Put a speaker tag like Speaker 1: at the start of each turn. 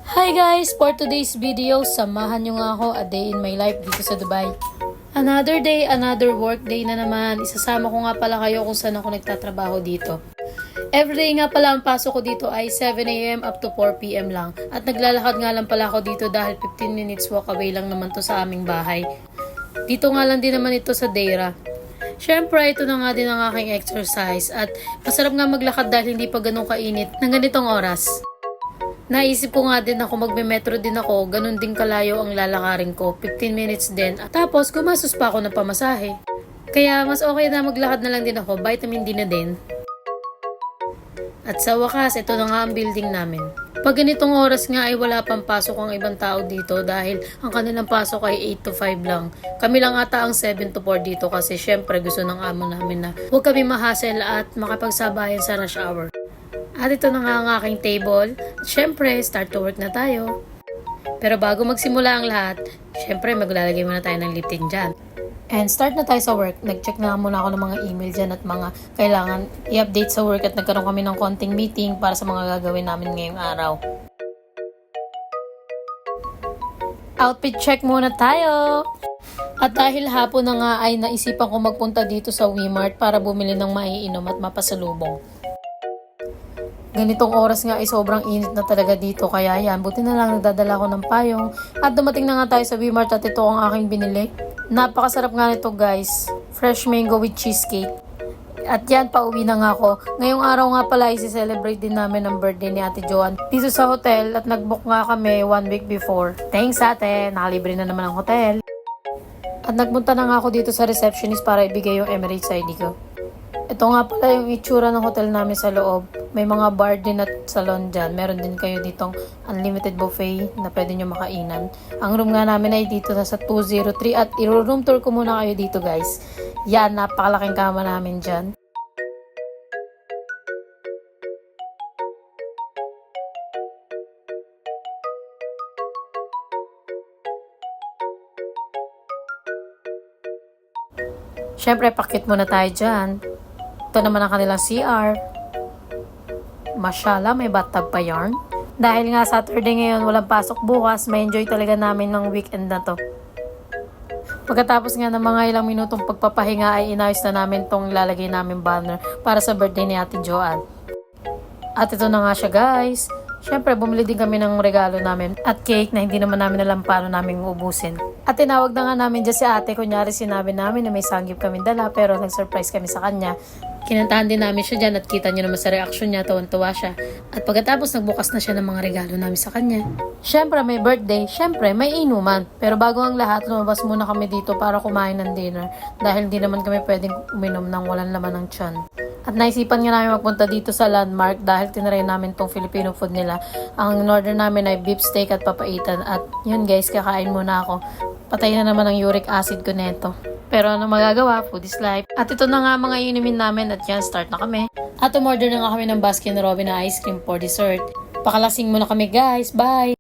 Speaker 1: Hi guys! For today's video, samahan nyo nga ako a day in my life dito sa Dubai. Another day, another work day na naman. Isasama ko nga pala kayo kung saan ako nagtatrabaho dito. Everyday nga pala ang pasok ko dito ay 7 AM up to 4 PM lang. At naglalakad nga lang pala ako dito dahil 15 minutes walk away lang naman to sa aming bahay. Dito nga lang din naman ito sa Deira. Syempre, ito na nga din ang aking exercise at masarap nga maglakad dahil hindi pa ganun kainit ng ganitong oras. Naisip ko nga din ako magme-metro din ako, ganun din kalayo ang lalakarin ko, 15 minutes din. At tapos gumastos pa ako ng pamasahe. Kaya mas okay na maglakad na lang din ako, vitamin D na din. At sa wakas, ito na nga ang building namin. Pag ganitong oras nga ay wala pang pasok ang ibang tao dito dahil ang kanilang pasok ay 8 to 5 lang. Kami lang ata ang 7 to 4 dito kasi syempre gusto ng amo namin na huwag kami mahasel at makapagsabayan sa rush hour. At ito na nga ang aking table. At syempre, start to work na tayo. Pero bago magsimula ang lahat, syempre maglalagay muna tayo ng lip tint dyan. And start na tayo sa work. Nag-check na muna ako ng mga email dyan at mga kailangan i-update sa work at nagkaroon kami ng konting meeting para sa mga gagawin namin ngayong araw. Outfit check muna tayo! At dahil hapon na nga ay naisipan ko magpunta dito sa Wemart para bumili ng maiinom at mapasalubong. Ganitong oras nga ay sobrang init na talaga dito kaya yan, buti na lang nagdadala ko ng payong at dumating na nga tayo sa Wemart at ito ang aking binili. Napakasarap nga nito guys, fresh mango with cheesecake. At yan, pauwi na nga ako. Ngayong araw nga pala isi-celebrate din namin ang birthday ni Ate Joan dito sa hotel at nag-book nga kami 1 week before. Thanks ate, nakalibre na naman ang hotel. At nagpunta na nga ako dito sa receptionist para ibigay yung Emirates ID ko. Ito nga pala yung itsura ng hotel namin sa loob. May mga bar din at salon dyan. Meron din kayo ditong unlimited buffet na pwede nyo makainan. Ang room nga namin ay dito na sa 203 at i-room tour ko muna kayo dito guys. Yan, napakalaking kama namin dyan. Syempre, pakit muna tayo dyan. Ito naman ang kanilang CR. Mashallah, may bathtub pa yarn. Dahil nga Saturday ngayon, walang pasok bukas, may enjoy talaga namin ng weekend na to. Pagkatapos nga ng mga ilang minutong pagpapahinga ay inayos na namin tong lalagay namin banner para sa birthday ni Ate Joan. At ito na nga siya guys. Syempre, bumili din kami ng regalo namin at cake na hindi naman namin alam paano namin ubusin. At tinawag na nga namin dyan si ate. Kunyari sinabi namin na may sanggip kami dala pero nag-surprise kami sa kanya. Kinantahan din namin siya dyan at kita nyo naman sa reaction niya, tuwan-tuwa siya. At pagkatapos nagbukas na siya ng mga regalo namin sa kanya. Syempre may birthday, syempre may inuman. Pero bago ang lahat, lumabas muna kami dito para kumain ng dinner. Dahil hindi naman kami pwedeng uminom ng walang laman ng tiyan. At naisipan nga namin magpunta dito sa Landmark dahil tinry namin tong Filipino food nila. Ang in-order namin ay beef steak at papaitan. At yun guys, kakain muna ako. Patay na naman ang uric acid ko neto. Pero ano magagawa, food is life. At ito na nga mga inumin namin at yan, start na kami. At umorder na nga kami ng Baskin Robin na ice cream for dessert. Pakalasing muna kami guys, bye!